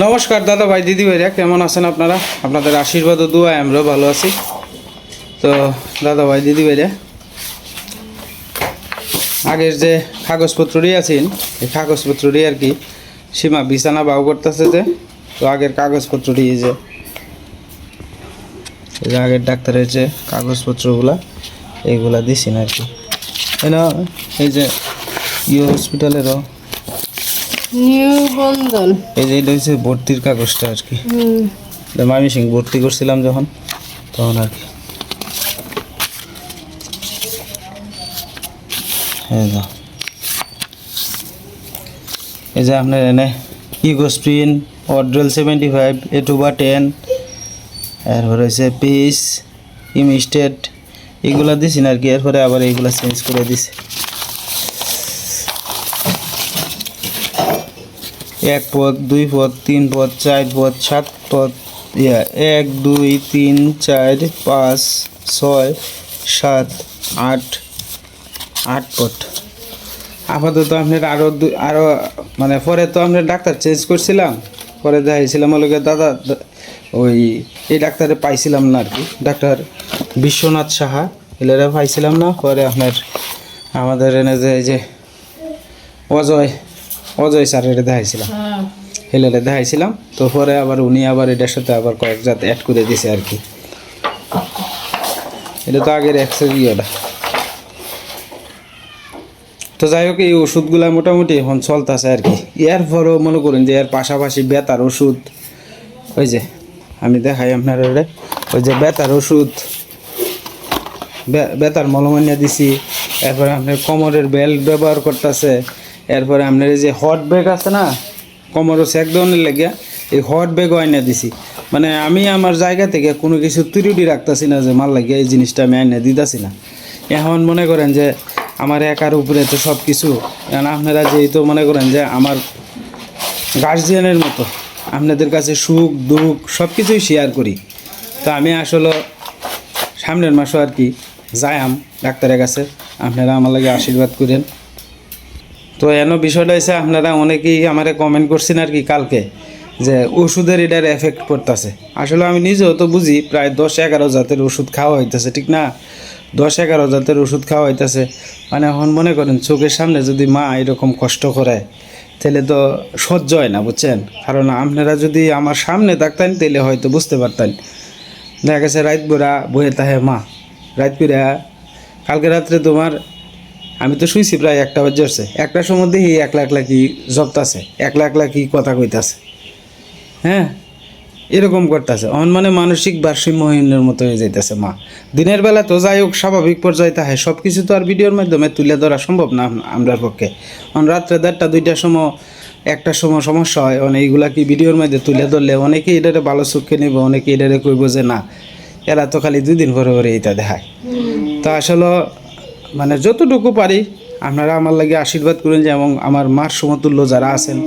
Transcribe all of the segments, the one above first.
নমস্কার দাদা ভাই দিদি ভাইরা, কেমন আছেন আপনারা? আপনাদের আশীর্বাদ ও দোয়ায় আমরাও ভালো আছি। তো দাদা ভাই দিদি ভাইরা, আগের যে কাগজপত্রটি আছেন এই কাগজপত্রটি আর কি সীমা বিছানা বাউ করতেছে, যে তো আগের কাগজপত্রটি এই যে আগের ডাক্তারের যে কাগজপত্রগুলা এইগুলা দিছেন আর কি। এই যে হসপিটালেরও নিউ বন্ধন, এই যে এটা হচ্ছে ভর্তির কাগজটা আর কি। মামি সিং ভর্তি করছিলাম যখন, তখন আর কি। এই যে আপনার এনে ইগোস্প্রিন, অড্রেল 75, এটুবা 10, এরপরে হচ্ছে পিস, ইমিস্টেট, এগুলা দিছেন আর কি। এরপরে আবার এইগুলা চেঞ্জ করে দিছে। 1 পদ, 2 পদ, 3 পদ, 4 পদ, 7 পদ, 1 2 3 4 5 6 7 8 পদ। আপাতত আপনার আরও মানে পরে তো আপনার ডাক্তার চেঞ্জ করছিলাম, পরে দেখাইছিলাম ওকে দাদা, ওই এই ডাক্তারে পাইছিলাম না আর কি, ডাক্তার বিশ্বনাথ সাহা এলারে পাইছিলাম না। পরে আপনার আমাদের এনে যে এই যে অজয় স্যারের দেখাইছিলাম, হেলেলে দেখাইছিলাম। তো পরে আবার উনি আবার এটার সাথে আবার কয়েক জাত অ্যাড করে দিছে আর কি। এটা তো আগের ইয়েটা। তো যাই হোক, এই ওষুধগুলো মোটামুটি এখন চলতেছে আর কি। এরপরও মনে করুন যে এর পাশাপাশি বেতার ওষুধ, ওই যে আমি দেখাই আপনার ওই যে বেতার ওষুধ, বেতার মলমানিয়া দিছি। এরপরে আপনার কোমরের বেল্ট ব্যবহার করতেছে। এরপরে আপনার এই যে হট ব্যাগ আছে না, কোমরও সেক ধরনের লেগে, এই হট ব্যাগও আইনা দিছি। মানে আমি আমার জায়গা থেকে কোনো কিছু ত্রুটি রাখতেছি না যে মাল লাগিয়ে এই জিনিসটা আমি আইনা দিতেছি না। এখন মনে করেন যে আমার একার উপরে তো সব কিছু, কারণ আপনারা যেহেতু মনে করেন যে আমার গার্জিয়ানের মতো, আপনাদের কাছে সুখ দুঃখ সব কিছুই শেয়ার করি। তো আমি আসলে সামনের মাসও আর কি যাইম ডাক্তারের কাছে, আপনারা আমার লাগে আশীর্বাদ করেন। তো বিষয়টা হচ্ছে আপনারা অনেকেই আমারে কমেন্ট করছেন আর কি কালকে, যে ওষুধের এটার এফেক্ট পড়তেছে। আসলে আমি নিজেও তো বুঝি, প্রায় 10-11 জাতের ওষুধ খাওয়া হইতেছে, ঠিক না? 10-11 জাতের ওষুধ খাওয়া হইতেছে। মানে এখন মনে করেন চোখের সামনে যদি মা এরকম কষ্ট করে, তাহলে তো সহ্য হয় না, বুঝছেন? কারণ আপনারা যদি আমার সামনে থাকতেন তাহলে হয়তো বুঝতে পারতেন। দেখা গেছে রাত বেড়া বয়ে তাহে মা, রাত বেড়া কালকে রাত্রে তোমার, আমি তো শুইছি প্রায় 1টা বাজে আসছে, 1টার সময় দেখি একলা কি জপতাছে, একলা কি কথা কইতাছে, হ্যাঁ এরকম করতেছে। অন মানে মানসিক ভারসাম্যহীনের মতো হয়ে যাইতেছে মা। দিনের বেলা তো যাই হোক স্বাভাবিক পর্যায়ে তাহে সব কিছু তো আর ভিডিওর মাধ্যমে তুলে ধরা সম্ভব না আমরার পক্ষে। অন রাত্রে 1টা 2টার সময় 1টার সময় সমস্যা হয়, এইগুলা কি ভিডিওর মধ্যে তুলে ধরলে অনেকে এটারে ভালো চোখে নেবে, অনেকে এটারে কইব যে না এরা তো খালি 2 দিন পরে এইটা দেখায়। তো আসলে মানে যতটুকু পারি আপনারা আমার লাগে আশীর্বাদ করেন, যে এবং আমার মার সমতুল্য যারা আছেন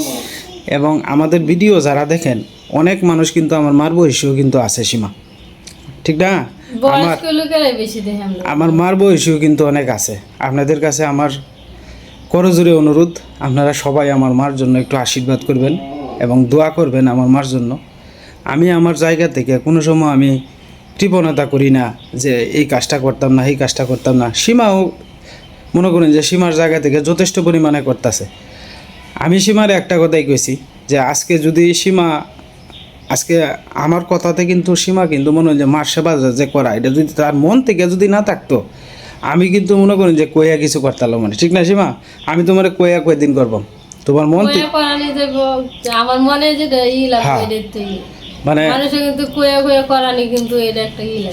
এবং আমাদের ভিডিও যারা দেখেন, অনেক মানুষ কিন্তু আমার মার বয়সীও কিন্তু আছে সীমা, ঠিক না? আমার মার বয়সীও কিন্তু অনেক আছে। আপনাদের কাছে আমার করজোরে অনুরোধ, আপনারা সবাই আমার মার জন্য একটু আশীর্বাদ করবেন এবং দোয়া করবেন আমার মার জন্য। আমি আমার জায়গা থেকে কোনো সময় আমি কৃপণতা করি না যে এই কাজটা করতাম না, এই কাজটা করতাম না। সীমাও মনে করেন যে সীমার জায়গা থেকে যথেষ্ট পরিমাণে করতেছে। আমি সীমার একটা কথাই কইছি, যে আজকে যদি সীমা, আজকে আমার কথাতে কিন্তু সীমা কিন্তু মনে হয় যে মার সেবা যে করা, এটা যদি তার মন থেকে যদি না থাকতো, আমি কিন্তু মনে করেন যে কইয়া কিছু করতাম মানে, ঠিক না সীমা? আমি তোমার কইয়া কয়দিন করবো, তোমার মন আমার মনে মানে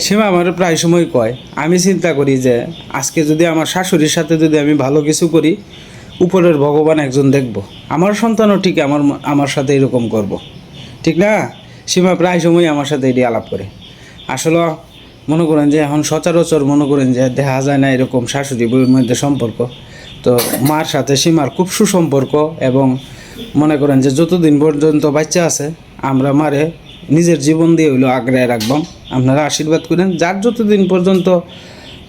সীমা আমার প্রায় সময় কয়, আমি চিন্তা করি যে আজকে যদি আমার শাশুড়ির সাথে যদি আমি ভালো কিছু করি, উপরের ভগবান একজন দেখব, আমার সন্তানও ঠিক আমার সাথে এরকম করব, ঠিক না? সীমা প্রায় সময় আমার সাথে এটি আলাপ করে। আসলে মনে করেন যে এখন সচরাচর মনে করেন যে দেখা যায় না এরকম শাশুড়ি বউয়ের মধ্যে সম্পর্ক। তো মার সাথে সীমার খুব সুসম্পর্ক, এবং মনে করেন যে যতদিন পর্যন্ত বাচ্চা আছে আমরা মারে নিজের জীবন দিয়ে হইলো আগ্রায় রাখবাম। আপনারা আশীর্বাদ করেন, যার যতদিন পর্যন্ত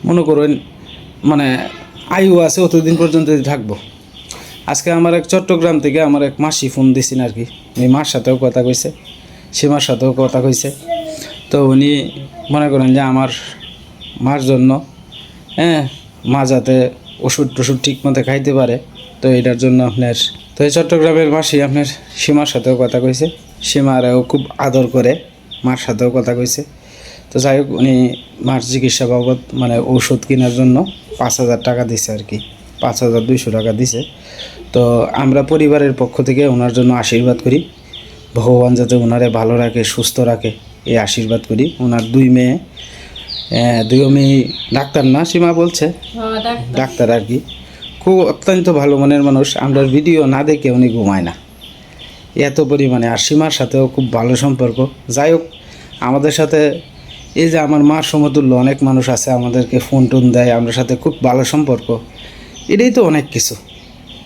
মনে করেন মানে আয়ু আছে অতদিন পর্যন্ত থাকবো। আজকে আমার এক চট্টগ্রাম থেকে আমার এক মাসি ফোন দিছেন আর কি, এই মার সাথেও কথা কইছে, সীমার সাথেও কথা কইছে। তো উনি মনে করেন যে আমার মার জন্য, হ্যাঁ, মা যাতে ওষুধ টষুধ ঠিক মতো খাইতে পারে, তো এটার জন্য আপনার, তো এই চট্টগ্রামের মাসি আপনার সীমার সাথেও কথা কইছে, সীমারেও খুব আদর করে, মার সাথেও কথা কইছে। তো যাই হোক, উনি মার চিকিৎসা বাবদ মানে ঔষধ কেনার জন্য 5,000 টাকা দিছে আর কি, 5,200 টাকা দিছে। তো আমরা পরিবারের পক্ষ থেকে ওনার জন্য আশীর্বাদ করি, ভগবান যাতে ওনারে ভালো রাখে, সুস্থ রাখে, এই আশীর্বাদ করি। ওনার 2 মেয়ে, 2 মেয়ে ডাক্তার না, সীমা বলছে হ্যাঁ, ডাক্তার। ডাক্তার আর কি, খুব অত্যন্ত ভালো মনের মানুষ। আমরা ভিডিও না দেখে উনি ঘুমায় না এত পরিমাণে। আর সীমার সাথেও খুব ভালো সম্পর্ক। যাই হোক, আমাদের সাথে এই যে আমার মার সমতুল্য অনেক মানুষ আছে, আমাদেরকে ফোন টোন দেয়, আমরা সাথে খুব ভালো সম্পর্ক, এটাই তো অনেক কিছু,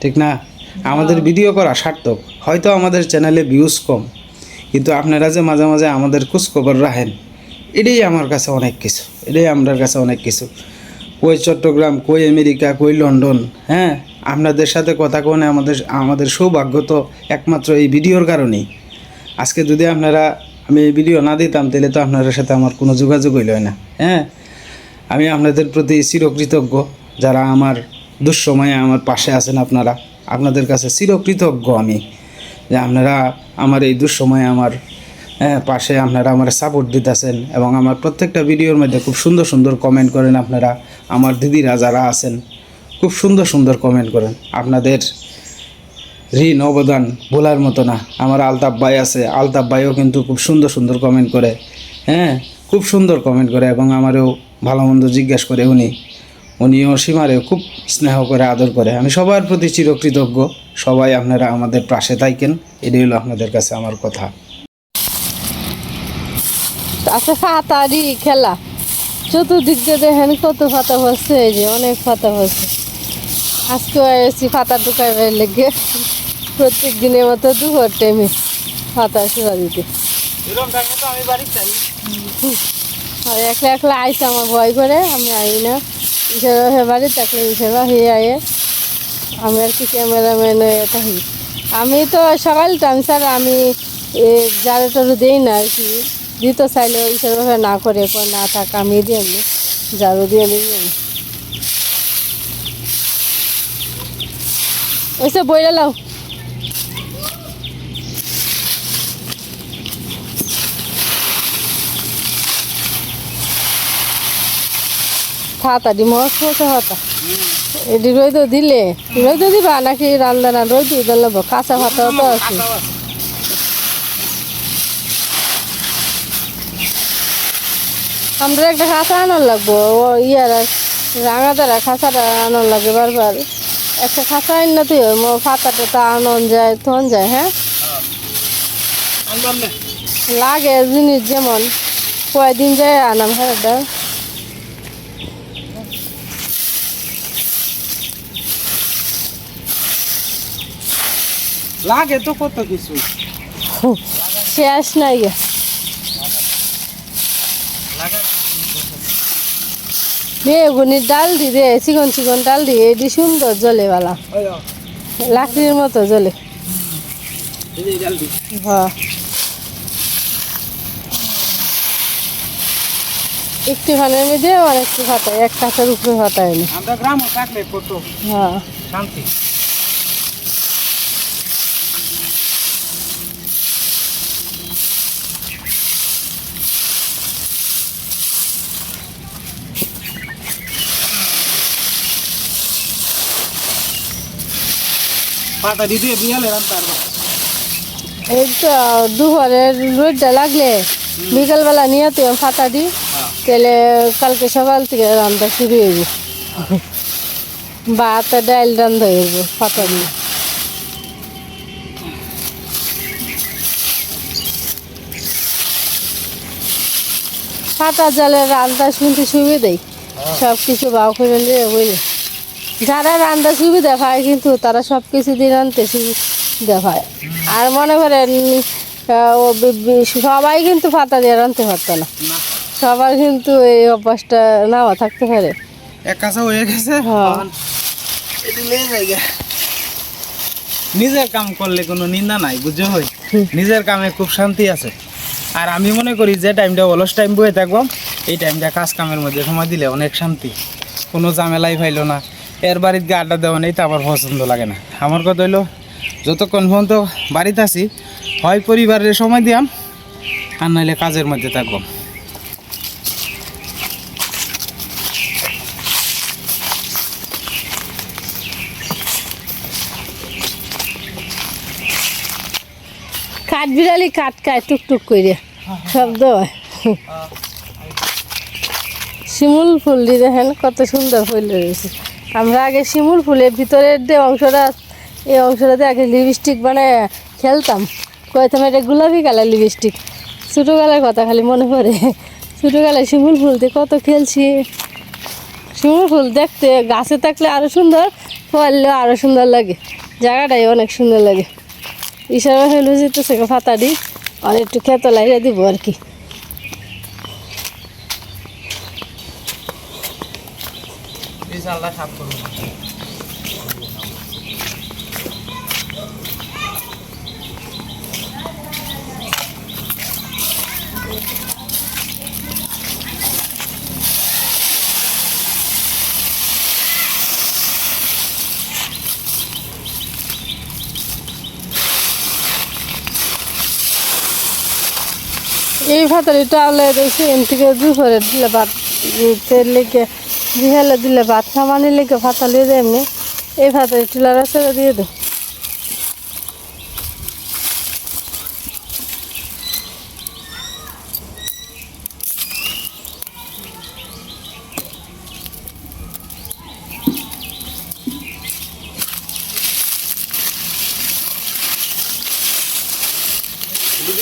ঠিক না? আমাদের ভিডিও করা সার্থক। হয়তো আমাদের চ্যানেলে ভিউজ কম, কিন্তু আপনারা যে মাঝে মাঝে আমাদের খোঁজখবর রাখেন, এটাই আমার কাছে অনেক কিছু, এটাই আমার কাছে অনেক কিছু। কই চট্টগ্রাম, কই আমেরিকা, কই লন্ডন, হ্যাঁ, আপনাদের সাথে কথা কোনে আমাদের সৌভাগ্য তো একমাত্র এই ভিডিওর কারণেই। আজকে যদি আমি এই ভিডিও না দিতাম, তাহলে তো আপনাদের সাথে আমার কোনো যোগাযোগ হইল না। হ্যাঁ, আমি আপনাদের প্রতি চিরকৃতজ্ঞ, যারা আমার দুঃসময়ে আমার পাশে আছেন। আপনাদের কাছে চিরকৃতজ্ঞ আমি, যে আপনারা আমার এই দুঃসময়ে আমার পাশে, আপনারা আমার সাপোর্ট দিতেছেন, এবং আমার প্রত্যেকটা ভিডিওর মধ্যে খুব সুন্দর সুন্দর কমেন্ট করেন। আপনারা আমার দিদিরা যারা আছেন, খুব সুন্দর সুন্দর কমেন্ট করেন। আপনাদের ঋণ অবদান বলার মতো না। আমার আলতাফ ভাই আছে, আলতাফ ভাইও কিন্তু খুব সুন্দর সুন্দর কমেন্ট করে, হ্যাঁ, খুব সুন্দর কমেন্ট করে, এবং আমারও ভালো মন্দ জিজ্ঞেস করে। উনিও সীমারেও খুব স্নেহ করে, আদর করে। আমি সবার প্রতি চিরকৃতজ্ঞ। সবাই আপনারা আমাদের পাশে থাকেন, এটাই হলো আপনাদের কাছে আমার কথা। আচ্ছা, ফাতারি খেলা চতুর্দিক দিয়ে দেখেন কত ফাতা হচ্ছে, এই যে অনেক ফাতা হচ্ছে। আজকে এসেছি ফাতা ঢুকাইবার লেগে, প্রত্যেক দিনের মতো দুপুর টাইমে ফাতা শুকা দিতে। আর একলা একলা আইসে, আমার ভয় করে, আমি আই না। ইসের বাড়ি থাকলে ইসের বাড়ি আয়ে আমি আর কি ক্যামেরাম্যান থাকি। আমি তো সকাল টাইম স্যার, আমি জারু টারু দিই না আর কি, দিতে চাইলে ইসের না করে, না থাক আমি দিয়ে আমি জারু দিয়ে দিই আমি। ওইসব বইলে লাও। তাড়াতাড়ি মস হতে হতা এটি রোদ দিলে, রোদ দিবা নাকি রান্না না রোদ দিলে কাঁচা ভাতা তো আছে। আমরা একটা খাঁচা আনার লাগবো, ও ইয়ার রাঙা দ্বারা খাঁচাটা আনার লাগে বারবার। একটা খাঁচা আন না তুই ফাতাটা তা আনন যায়, তখন যায়। হ্যাঁ, লাগে জিনিস যেমন কয়দিন যায় আনাম। হ্যাঁ, লাগে তো কত কিছু, শেষ নাই গে। বেগুনির ডাল দিয়ে চিকন চিকন ডাল দিয়ে এটি সুন্দর জলে বালা, লাকড়ির মতো জলে। হ্যাঁ, একটুখানের মধ্যে অনেকটু ফাটায়, এক কাছের উপরে ফাটায় না। আমরা গ্রামে থাকলে কত হ্যাঁ, শান্তি। পাতা দিতে বিয়ালে রান্না পারবা। এই তো দুপুরের রোদটা লাগলে বিকালবেলা নিয়ে তুই ফাটা দি, তাহলে কালকে সকাল থেকে রান্না শুরু হইব। ভাত ডাইল রান্না হইব ফাটা দিয়ে। ফাটা জলের রান্না শুনতে সুবিধাই, সব কিছু বাউ করে নিয়ে বুঝলে। যারা রান্না সুবিধা পায় কিন্তু তারা সব কিছু দিয়ে রাঁধতে সুবিধা পায়। আর মনে করেন সবাই কিন্তু পাতা দিয়ে রাঁধতে পারতো না, সবার কিন্তু এই অভ্যাসটা নাও থাকতে পারে। এক কাঁচা হয়ে গেছে। হ্যাঁ, নিজের কাম করলে কোনো নিন্দা নাই, বুঝছো ভাই? নিজের কামে খুব শান্তি আছে। আর আমি মনে করি যে টাইমটা অলস টাইম বয়ে থাকবো, এই টাইমটা কাজ কামের মধ্যে সময় দিলে অনেক শান্তি, কোনো ঝামেলাই ফাইলো না। এর বাড়িতে গিয়ে আড্ডা দেওয়া নেই, তো আমার পছন্দ লাগে না। আমার কথা হইলো যতক্ষণ পর্যন্ত বাড়িতে আছি হয় পরিবারের সময় দিয়াম, আর নাহলে কাজের মধ্যে থাকবো। কাঠ বিড়ালি কাঠ খায় টুকটুক করে শব্দ হয়। শিমুল ফুল দিয়ে দেখেন কত সুন্দর ফুল রয়েছে। আমরা আগে শিমুল ফুলের ভিতরের যে অংশটা, এই অংশটাতে আগে লিপস্টিক বানায় খেলতাম, কইতাম এটা গোলাপি কালার লিপস্টিক। ছোটোবেলার কথা খালি মনে পড়ে, ছোটোবেলায় শিমুল ফুল দিয়ে কত খেলছি। শিমুল ফুল দেখতে গাছে থাকলে আরও সুন্দর, ফললেও আরও সুন্দর লাগে, জায়গাটাই অনেক সুন্দর লাগে। ইশারা হইলো যেতেছে ফাতা দিই আর একটু খেত লাইরা দিব আর কি। এই ফাতারিটা আলে দেখছি এন থেকে দুপুরে দিলে ভাত তেল লেগে বিহালে দিলে ভাত খামানি লেগে ফাতালি দেয় এমনি। এই ফাতারি চুলার রাস্তাটা দিয়ে দেয়।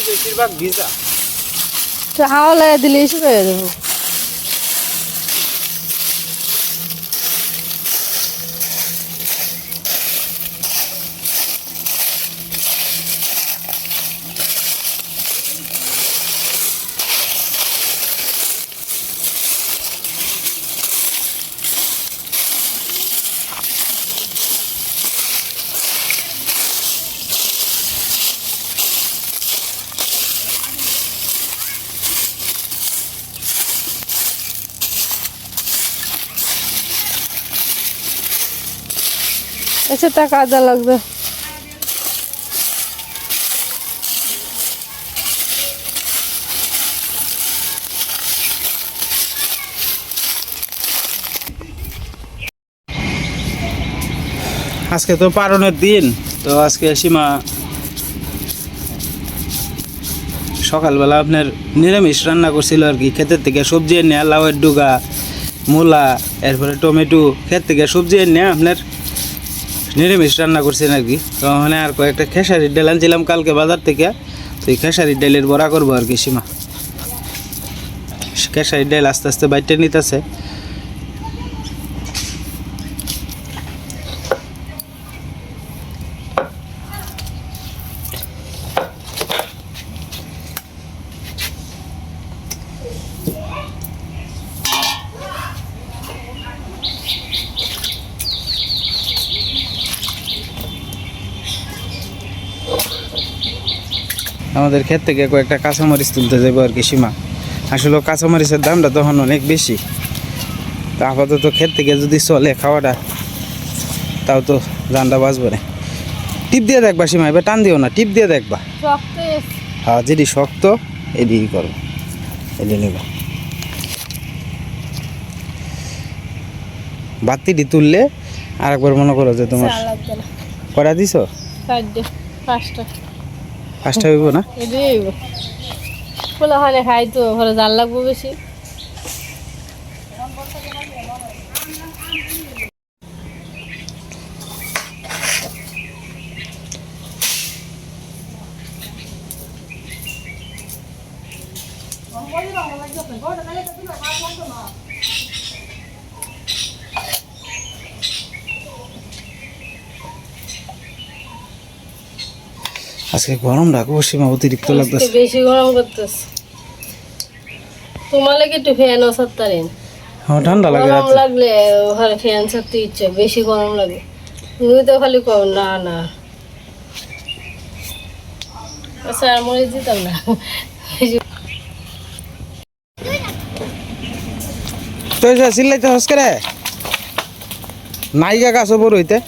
বেশিরভাগ ভিজা তো হাওয়া লাগিয়ে দিলে শুরু হয়ে যাবো। ऐसे तक आधा लगता আজকে তো পারনের দিন, তো আজকে সীমা সকালবেলা আপনার নিরামিষ রান্না করছিল আর কি। ক্ষেতের থেকে সবজি এনে লাউয়ের ডুগা, মূলা, এরপরে টমেটো, ক্ষেত থেকে সবজি এনে আপনার নিরামিষ রান্না করছেন আর কি। তো ওখানে আর কয়েকটা খেসারির ডাল আনছিলাম কালকে বাজার থেকে, তো এই খেসারির ডালের বড়া করবো আর কি। সীমা খেসারির ডাল আস্তে আস্তে বাইটে নিতেছে। আমাদের ক্ষেত থেকে কয়েকটা কাঁচামরিচ তুলতে যাবো আর কি। সীমা আসলে কাঁচামরিচের দামটা তখন অনেক বেশি, তো আপাতত ক্ষেত থেকে যদি চলে খাওয়াটা, তাও তো জানটা বাঁচবে না। টিপ দিয়ে দেখবা সীমা, এবার টান দিও না, টিপ দিয়ে দেখবা। হ্যাঁ, যেটি শক্ত এদিকে করো, এদিকে নেবা। বাতিটি তুললে আর একবার মনে করো যে তোমার করা দিছ, পাঁচটা হইব না? ফুলা হলে খাই তো ঘরে জাল লাগবো বেশি। আজকে গরম রাখবো সীমা, অতিরিক্ত লাগতেছে, বেশি গরম করতেছে। তোমার লাগে একটু ফ্যান সারতারেন, হ্যাঁ ঠান্ডা লাগে। গরম লাগলে ঘরে ফ্যান সারতে ইচ্ছে, বেশি গরম লাগে। তুমি তো খালি কও না না স্যার মরে দিতাম না। তো চিল্লাইতে হস করে নাইকা গাছ বড় হইতে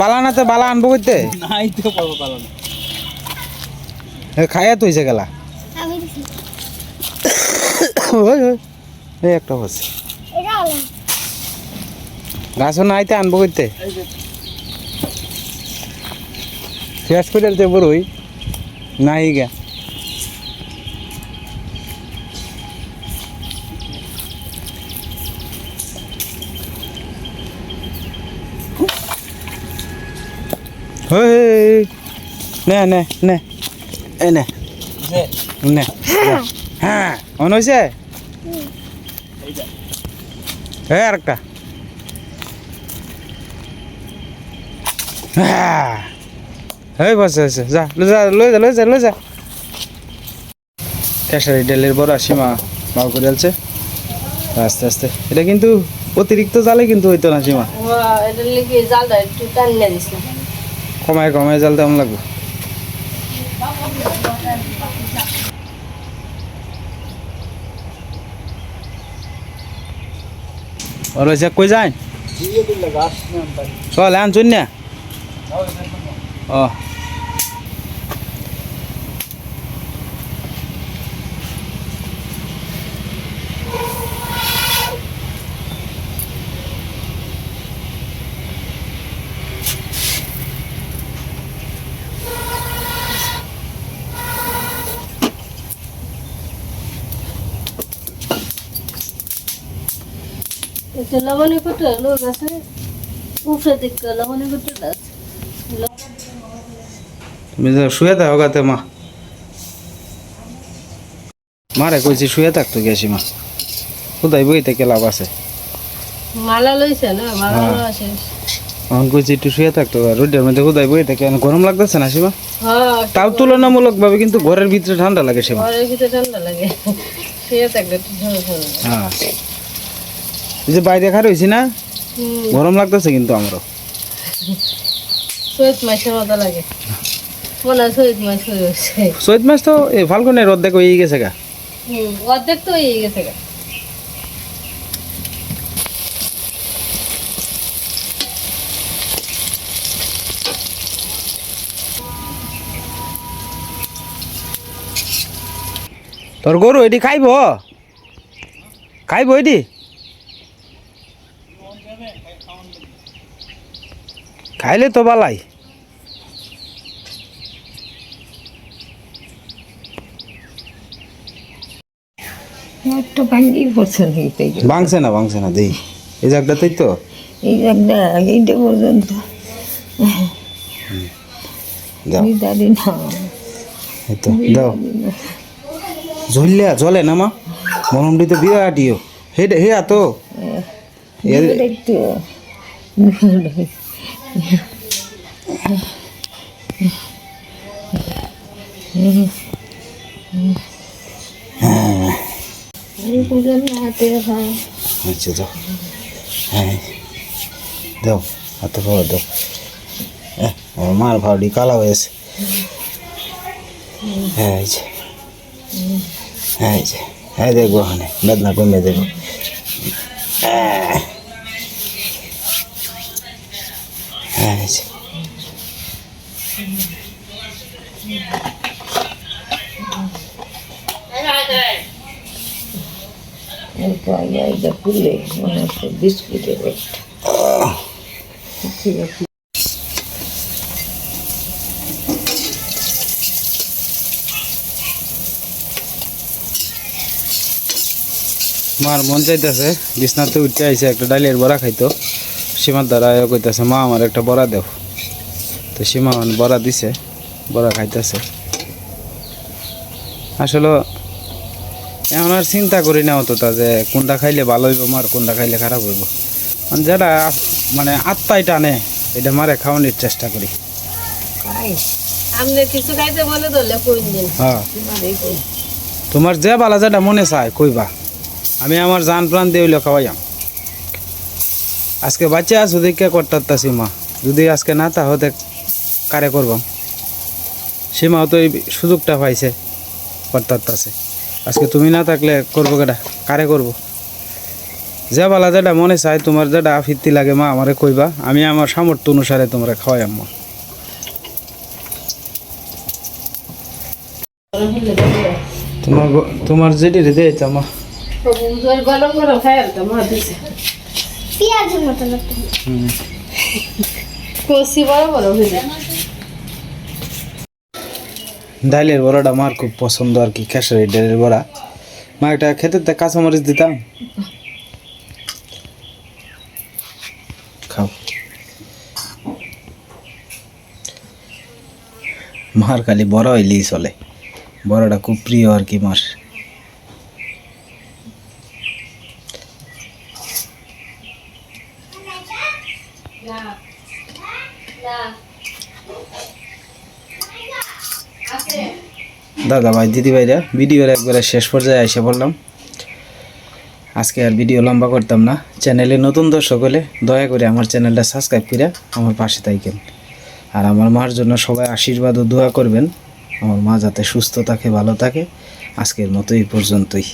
বালানাতে বালা আনবো কইতে খাইয়া তো হয়েছে গেলা এই একটা হচ্ছে গাছও নাইতে আনবো কইতে শেষ করে দিতে বড়ই নাই গা নে নে নে এ নে নে হ্যাঁ মনে হয়েছে হ্যাঁ আরেকটা হ্যাঁ এই বসে আছে যা লই যা খেসারি ডালের বড় সীমা মাও করে আলছে আস্তে আস্তে এটা কিন্তু অতিরিক্ত জালে কিন্তু হইতো না সীমা এটার লিগে জালটা একটু টানিয়ে দিস না। কমায় জাল তেমন লাগবে আর হয়েছে কই যায় চল আন চুন না ও একটু লবণে কুটে লোক আছে উপরে দিকে লবণে কুটে আছে। তুমি শুয়ে থাকো গাতে মা মারে কইছি শুয়ে থাকতো গেছি মা কোথায় বই থেকে লাভ আছে মালা লইছে না মালা আছে এখন কইছি একটু শুয়ে থাকতো রোদের মধ্যে কোথায় বই থেকে গরম লাগতেছে না সীমা হ্যাঁ তাও তুলনামূলক ভাবে কিন্তু ঘরের ভিতরে ঠান্ডা লাগে সীমা ঘরের ভিতরে ঠান্ডা লাগে শুয়ে থাকলে একটু ঠান্ডা হ্যাঁ এই যে বাইরে খার হয়েছি না গরম লাগতেছে কিন্তু আমারও চৈত মাসের মতো লাগে মনে হয় চৈত মাস হয়ে গেছে। চৈত মাস তো এই ফাল্গুনের অর্ধেক হয়ে গেছে গা অর্ধেক তো হয়ে গেছে গা। তোর গরু এটি খাইব এটি খাইলে তো বালাই একটা ভাঙ্গি পড়ছে ভাঙছে না দেই এই জায়গাটাতেই তো এই একটা এইটা পর্যন্ত দাও দাঁড়ি না এই তো দাও জলে না মা মরমটি তো বিরাটিও হে তো একটু হাতে হ্যাঁ আচ্ছা দাও হ্যাঁ দাও হাতে পাওয়া দাও আমার মার ভাবটি কালা হয়েছে হ্যাঁ দেখবো ওখানে বেদনা কমে দেখবো খুললে মনে হচ্ছে বিস্কুটের একটা ঠিক আছে মার মন চাইতেছে বিছনাতে উঠতে আইসে একটা ডালের বড়া খাইতো সীমার দ্বারা কইতেছে মা আমার একটা বড়া দেও তো সীমা বড়া দিছে বড়া খাইতেছে আসলে এখন আর চিন্তা করি না অতটা যে কোনটা খাইলে ভালো হইব মার কোনটা খাইলে খারাপ হইব যেটা মানে আত্মাই টানে এটা মারে খাওয়ানোর চেষ্টা করি আপনি কিছু খাইতে বলে ধরলে কই দিন হ্যাঁ তোমার যে বালা যেটা মনে চায় কইবা আমি আমার জান প্রাণ দিয়ে হইলে খাওয়াইয়াম আজকে বাচ্চা আছো দেখে করতাছি মা, যদি আজকে না তা হতে কারে করবাম। সীমাও তো এই সুযোগটা পাইছে করতাছে, আজকে তুমি না থাকলে করবো কেটা, কারে করবো? যা বালা যেটা মনে চাই, তোমার যেটা ফিরতি লাগে মা আমারে কইবা, আমি আমার সামর্থ্য অনুসারে তোমরা খাওয়াই আম্মা। তোমার যেটি রেদে মা। গরম গরম খাই আলতাম মা দিছে পেঁয়াজের মতো লাগতো। কষি বড় বড় হয়ে ডাইলের বড়াটা আমার খুব পছন্দ আর কি, খেসারি ডাইলের বড়া। মা এটা খেতে তো কাঁচামরিচ দিতাম, খাও। মার খালি বড় হইলেই চলে, বড়াটা খুব প্রিয় আর কি মার। দাদা ভাই দিদি ভাইরা ভিডিওর একবারে শেষ পর্যায়ে এসে বললাম, আজকে আর ভিডিও লম্বা করতাম না। চ্যানেলে নতুন দর্শক হলে দয়া করে আমার চ্যানেলটা সাবস্ক্রাইব করে আমার পাশে থাকেন। আর আমার মার জন্য সবাই আশীর্বাদ ও দোয়া করবেন, আমার মা যাতে সুস্থ থাকে, ভালো থাকে। আজকের মতো এই পর্যন্তই।